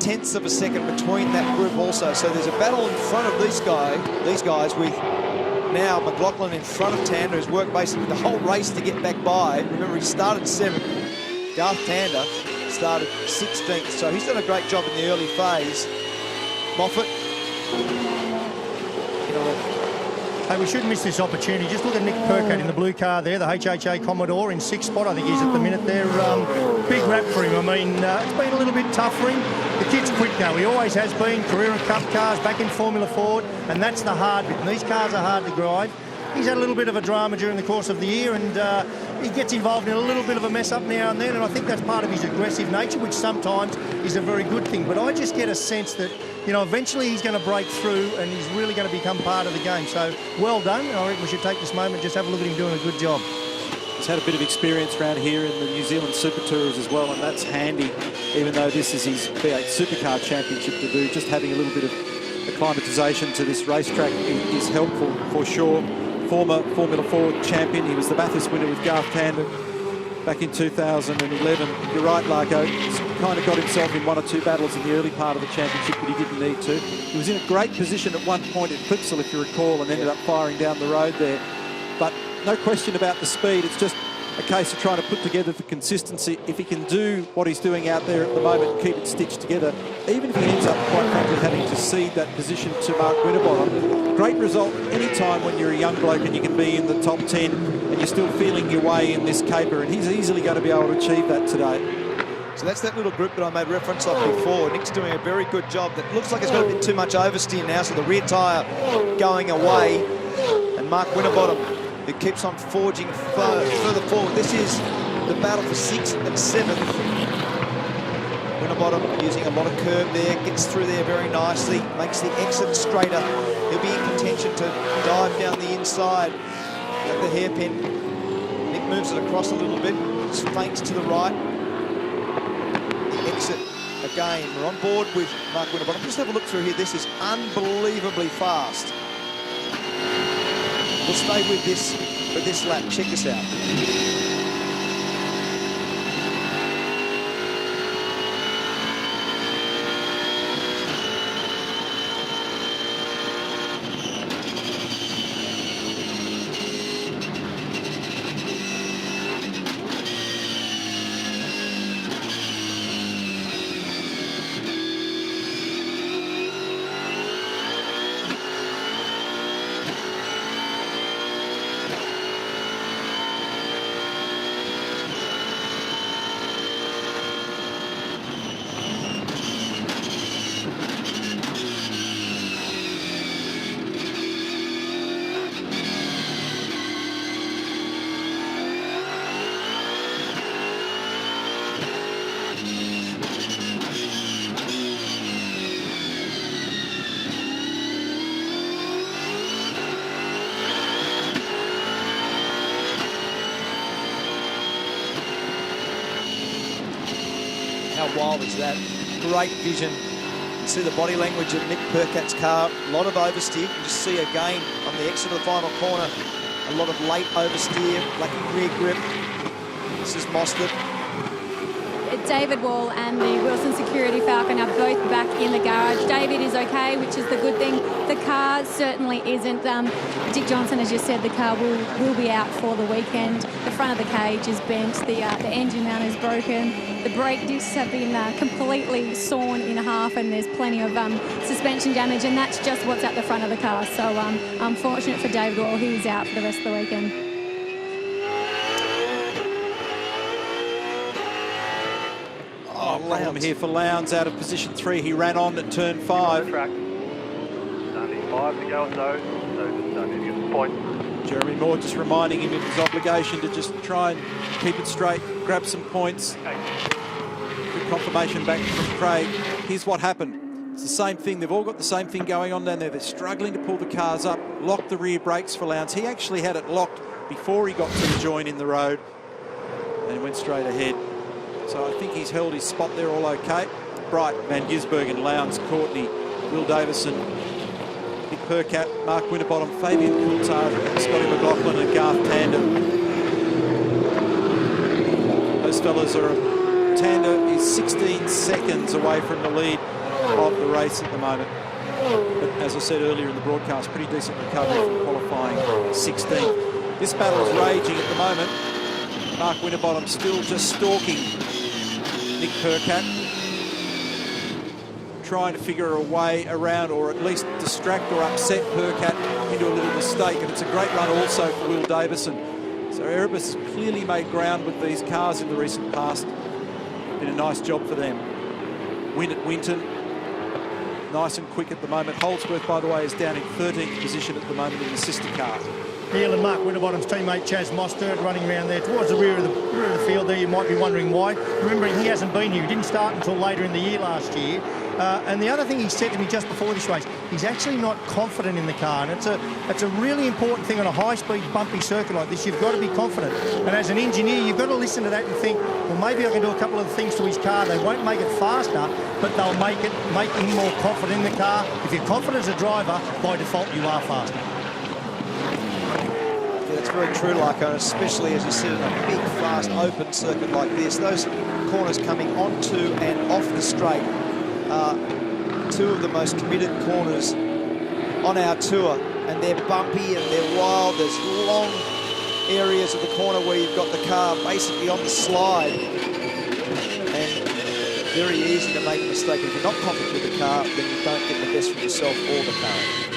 tenths of a second between that group also. So there's a battle in front of these guys with now McLaughlin in front of Tander, who's worked basically the whole race to get back by. Remember, he started 7th. Garth Tander started 16th. So he's done a great job in the early phase. Moffat. Hey, we shouldn't miss this opportunity. Just look at Nick Percat in the blue car there, the HHA Commodore in 6th spot. I think he's at the minute there. Big rap for him. I mean, it's been a little bit tough for him. The kid's quick now. He always has been. Career and Cup cars, back in Formula Ford, and that's the hard bit. And these cars are hard to drive. He's had a little bit of a drama during the course of the year, and he gets involved in a little bit of a mess up now and then, and I think that's part of his aggressive nature, which sometimes is a very good thing. But I just get a sense that, you know, eventually he's going to break through and he's really going to become part of the game. So, well done. I reckon we should take this moment, just have a look at him doing a good job. He's had a bit of experience around here in the New Zealand Super Tours as well, and that's handy, even though this is his V8 Supercar Championship debut. Just having a little bit of acclimatisation to this racetrack is helpful for sure. Former Formula Ford champion. He was the Bathurst winner with Garth Tander back in 2011. You're right, Larko. He's kind of got himself in 1 or 2 battles in the early part of the championship, but he didn't need to. He was in a great position at one point at Clipsal, if you recall, and ended up firing down the road there. But no question about the speed. It's just a case of trying to put together the consistency. If he can do what he's doing out there at the moment and keep it stitched together, even if he ends up, quite frankly, having to cede that position to Mark Winterbottom, great result any time when you're a young bloke and you can be in the top 10 and you're still feeling your way in this caper, and he's easily going to be able to achieve that today. So that's that little group that I made reference of before. Nick's doing a very good job. That looks like it's got a bit too much oversteer now, so the rear tyre going away, and Mark Winterbottom, who keeps on forging further forward. This is the battle for 6th and 7th. Winterbottom using a lot of curb there, gets through there very nicely, makes the exit straighter. He'll be in contention to dive down the inside at the hairpin. Nick moves it across a little bit, feints to the right. The exit again. We're on board with Mark Winterbottom. Just have a look through here. This is unbelievably fast. We'll stay with this for this lap. Check this out. wild is that? Great vision. You see the body language of Nick Percat's car. A lot of oversteer. You can just see again on the exit of the final corner, a lot of late oversteer, lacking rear grip. This is Mostert. David Wall and the Wilson Security Falcon are both back in the garage. David is okay, which is the good thing. The car certainly isn't. Dick Johnson has just said the car will be out for the weekend. The front of the cage is bent. The engine mount is broken. The brake discs have been completely sawn in half, and there's plenty of suspension damage, and that's just what's at the front of the car. So unfortunate for David Wall, he's out for the rest of the weekend. Problem here for Lowndes, out of position 3. He ran on at turn 5. Track. Only 5 to go or so just don't need to get the point. Jeremy Moore just reminding him of his obligation to just try and keep it straight, grab some points. Good confirmation back from Craig. Here's what happened. It's the same thing. They've all got the same thing going on down there. They're struggling to pull the cars up, lock the rear brakes for Lowndes. He actually had it locked before he got to the join in the road and went straight ahead. So I think he's held his spot there all okay. Bright, Van Gisbergen, Lowndes, Courtney, Will Davison, Nick Percat, Mark Winterbottom, Fabian Coulthard, Scotty McLaughlin and Garth Tander. Those fellas are... Tander is 16 seconds away from the lead of the race at the moment. But as I said earlier in the broadcast, pretty decent recovery from qualifying 16th. This battle is raging at the moment. Mark Winterbottom still just stalking Nick Percat, trying to figure a way around or at least distract or upset Percat into a little mistake. And it's a great run also for Will Davison. So Erebus has clearly made ground with these cars in the recent past. Been a nice job for them. Win at Winton, nice and quick at the moment. Holdsworth, by the way, is down in 13th position at the moment in the sister car. Heel and Mark Winterbottom's teammate Chaz Mostert running around there towards the rear of the field there. You might be wondering why. Remembering he hasn't been here. He didn't start until later in the year last year. And the other thing he said to me just before this race, he's actually not confident in the car. And it's a really important thing on a high-speed, bumpy circuit like this. You've got to be confident. And as an engineer, you've got to listen to that and think, well, maybe I can do a couple of things to his car. They won't make it faster, but they'll make him more confident in the car. If you're confident as a driver, by default, you are faster. That's very true, Larko, especially as you said in a big, fast, open circuit like this. Those corners coming onto and off the straight are two of the most committed corners on our tour, and they're bumpy and they're wild. There's long areas of the corner where you've got the car basically on the slide, and very easy to make a mistake. If you're not confident with the car, then you don't get the best from yourself or the car.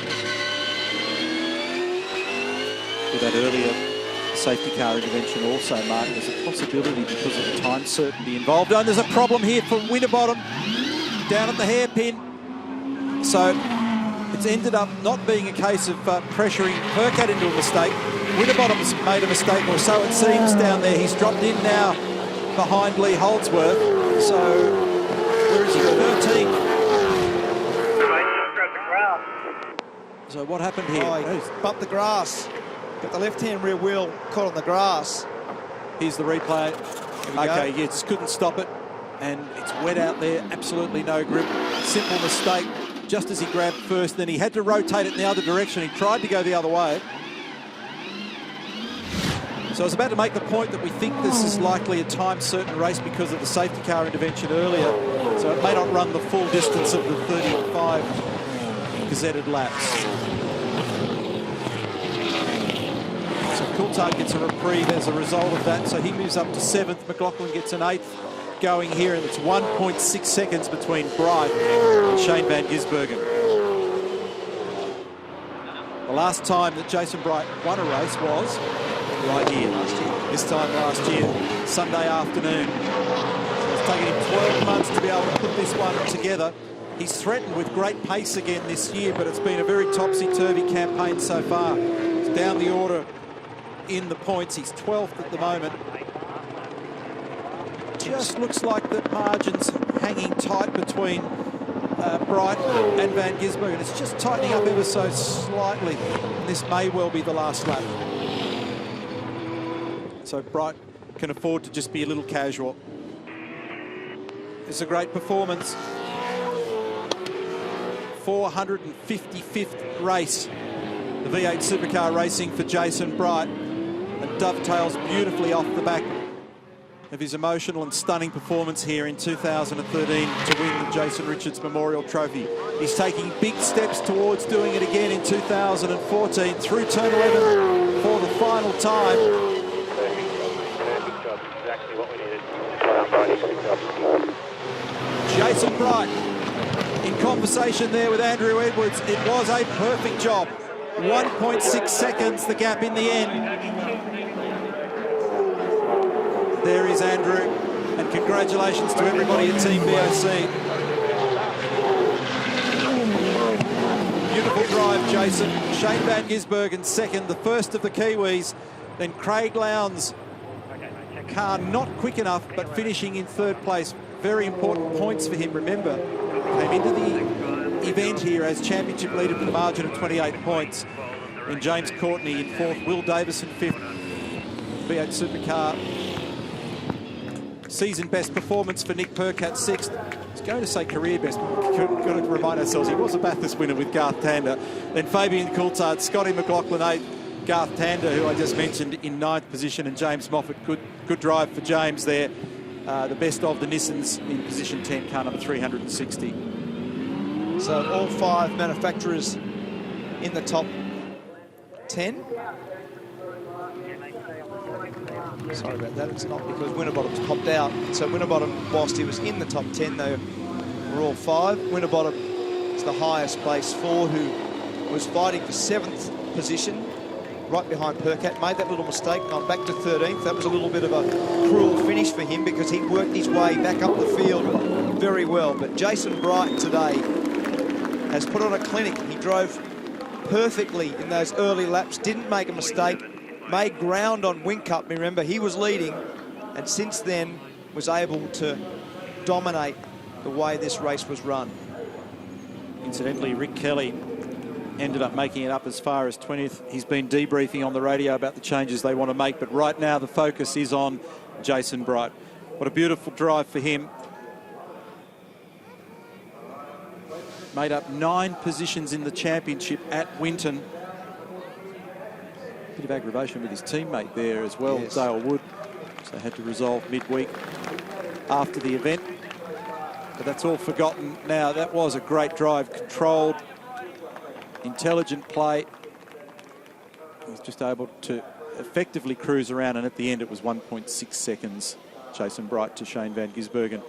With that earlier safety car intervention also, Mark, there's a possibility because of the time certainty involved. And there's a problem here for Winterbottom down at the hairpin. So it's ended up not being a case of pressuring Percat into a mistake. Winterbottom's made a mistake, or so it seems down there. He's dropped in now behind Lee Holdsworth. So where is he? 13. So what happened here? Oh, he bumped the grass. Got the left-hand rear wheel caught on the grass. Here's the replay. Okay, yeah, just couldn't stop it. And it's wet out there, absolutely no grip. Simple mistake, just as he grabbed first. Then he had to rotate it in the other direction. He tried to go the other way. So I was about to make the point that we think this is likely a time-certain race because of the safety car intervention earlier. So it may not run the full distance of the 35 gazetted laps. Coulthard gets a reprieve as a result of that, so he moves up to 7th. McLaughlin gets an 8th going here, and it's 1.6 seconds between Bright and Shane Van Gisbergen. The last time that Jason Bright won a race was right here last year. This time last year, Sunday afternoon. So it's taken him 12 months to be able to put this one together. He's threatened with great pace again this year, but it's been a very topsy-turvy campaign so far. It's down the order in the points. He's 12th at the moment. Just looks like the margin's hanging tight between Bright and Van Gisbergen. It's just tightening up ever so slightly. And this may well be the last lap. So Bright can afford to just be a little casual. It's a great performance. 455th race, the V8 Supercar racing for Jason Bright, and dovetails beautifully off the back of his emotional and stunning performance here in 2013 to win the Jason Richards Memorial Trophy. He's taking big steps towards doing it again in 2014 through turn 11 for the final time. Perfect job, exactly what we needed. Well done, Brady. Jason Bright in conversation there with Andrew Edwards. It was a perfect job. 1.6 seconds the gap in the end. There is Andrew, and congratulations to everybody at Team BOC. Beautiful drive, Jason. Shane Van Gisbergen second, the first of the Kiwis. Then Craig Lowndes, car not quick enough, but finishing in third place. Very important points for him, remember. Came into the event here as championship leader with a margin of 28 points. And James Courtney in fourth, Will Davison fifth. V8 Supercar season best performance for Nick Percat sixth. I was going to say career best, but we've got to remind ourselves he was a Bathurst winner with Garth Tander. Then Fabian Coulthard, Scotty McLaughlin eighth, Garth Tander, who I just mentioned, in ninth position, and James Moffat. Good drive for James there. The best of the Nissans in position 10, car number 360. So all 5 manufacturers in the top 10. Sorry about that, it's not because Winterbottom's popped out. So Winterbottom, whilst he was in the top 10, they were all 5. Winterbottom is the highest place 4, who was fighting for 7th position, right behind Percat. Made that little mistake, gone back to 13th. That was a little bit of a cruel finish for him because he worked his way back up the field very well. But Jason Bright today has put on a clinic. He drove perfectly in those early laps, didn't make a mistake, made ground on Whincup. Remember, he was leading, and since then was able to dominate the way this race was run. Incidentally, Rick Kelly ended up making it up as far as 20th. He's been debriefing on the radio about the changes they want to make, but right now the focus is on Jason Bright. What a beautiful drive for him. Made up 9 positions in the championship at Winton. Bit of aggravation with his teammate there as well, yes. Dale Wood. So they had to resolve midweek after the event. But that's all forgotten now. That was a great drive, controlled, intelligent play. He was just able to effectively cruise around, and at the end it was 1.6 seconds, Jason Bright to Shane Van Gisbergen.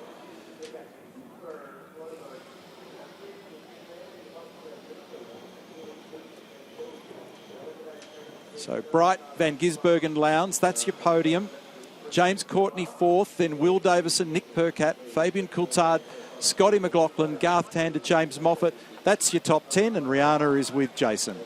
So Bright, Van Gisbergen, Lowndes, that's your podium. James Courtney fourth, then Will Davison, Nick Percat, Fabian Coulthard, Scotty McLaughlin, Garth Tander, James Moffat. That's your top 10, and Rihanna is with Jason.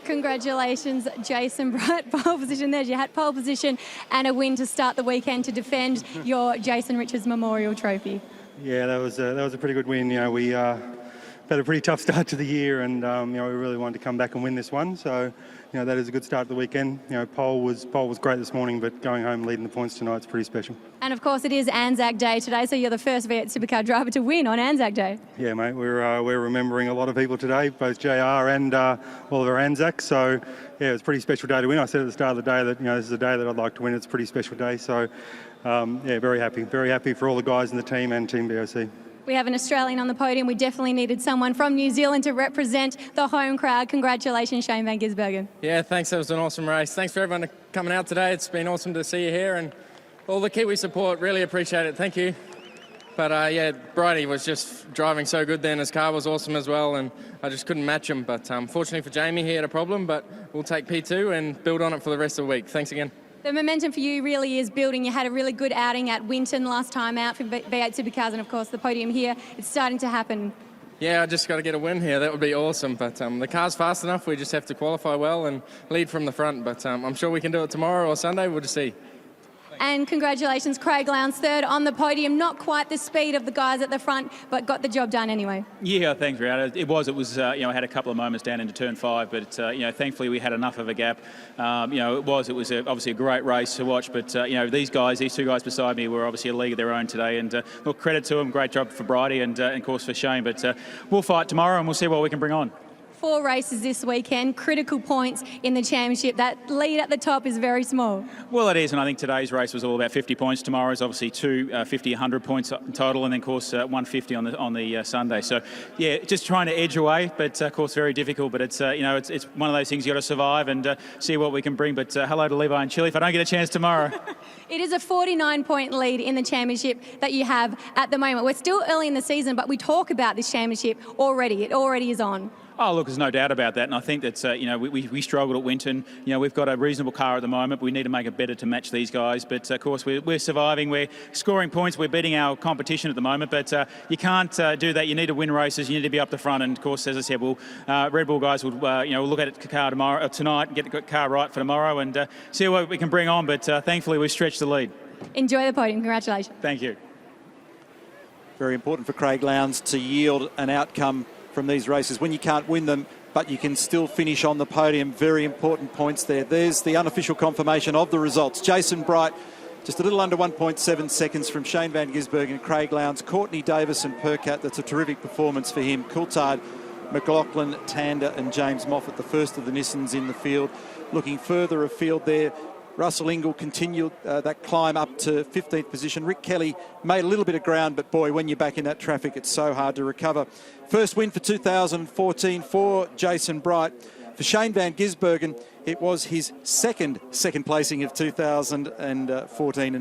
Congratulations, Jason Bright. Pole position, there's your hat, pole position, and a win to start the weekend to defend your Jason Richards Memorial Trophy. Yeah, that was a pretty good win. You know, we had a pretty tough start to the year, and you know, we really wanted to come back and win this one. So, you know, that is a good start to the weekend. You know, pole was great this morning, but going home leading the points tonight is pretty special. And of course, it is Anzac Day today, so you're the first V8 Supercar driver to win on Anzac Day. Yeah, mate, we're remembering a lot of people today, both JR and all of our Anzacs. So, yeah, it was a pretty special day to win. I said at the start of the day that, you know, this is a day that I'd like to win. It's a pretty special day. So, yeah, very happy for all the guys in the team and Team BOC. We have an Australian on the podium. We definitely needed someone from New Zealand to represent the home crowd. Congratulations, Shane Van Gisbergen. Yeah, thanks. That was an awesome race. Thanks for everyone coming out today. It's been awesome to see you here, and all the Kiwi support. Really appreciate it. Thank you. But yeah, Bridie was just driving so good then. His car was awesome as well, and I just couldn't match him. But fortunately for Jamie, he had a problem, but we'll take P2 and build on it for the rest of the week. Thanks again. The momentum for you really is building. You had a really good outing at Winton last time out for V8 Supercars, and of course the podium here. It's starting to happen. Yeah, I just got to get a win here. That would be awesome. But the car's fast enough. We just have to qualify well and lead from the front. But I'm sure we can do it tomorrow or Sunday. We'll just see. And congratulations, Craig Lowndes, third on the podium. Not quite the speed of the guys at the front, but got the job done anyway. Yeah, thanks, Rihanna. It was, you know, I had a couple of moments down into turn 5, but, you know, thankfully we had enough of a gap. You know, it was obviously a great race to watch, but, you know, these two guys beside me were obviously a league of their own today, and look, credit to them, great job for Bridie and of course for Shane, but we'll fight tomorrow and we'll see what we can bring on. 4 races this weekend, critical points in the championship. That lead at the top is very small. Well, it is, and I think today's race was all about 50 points. Tomorrow's obviously 50, 100 points in total, and then of course 150 on the Sunday. So yeah, just trying to edge away, but of course very difficult. But it's you know, it's one of those things you got to survive and see what we can bring. But hello to Levi and Chile if I don't get a chance tomorrow. It is a 49-point lead in the championship that you have at the moment. We're still early in the season, but we talk about this championship already. It already is on. Oh, look, there's no doubt about that, and I think that you know, we struggled at Winton. You know, we've got a reasonable car at the moment. But we need to make it better to match these guys. But of course, we're surviving. We're scoring points. We're beating our competition at the moment. But you can't do that. You need to win races. You need to be up the front. And of course, as I said, Red Bull guys will you know, we'll look at the car tonight, get the car right for tomorrow, and see what we can bring on. But thankfully, we've stretched the lead. Enjoy the podium. Congratulations. Thank you. Very important for Craig Lowndes to yield an outcome from these races when you can't win them, but you can still finish on the podium. Very important points there. There's the unofficial confirmation of the results. Jason Bright, just a little under 1.7 seconds from Shane Van Gisbergen and Craig Lowndes. Courtney Davis and Percat, that's a terrific performance for him. Coulthard, McLaughlin, Tander and James Moffat, the first of the Nissans in the field. Looking further afield there, Russell Ingall continued that climb up to 15th position. Rick Kelly made a little bit of ground, but boy, when you're back in that traffic, it's so hard to recover. First win for 2014 for Jason Bright. For Shane Van Gisbergen, it was his second placing of 2014.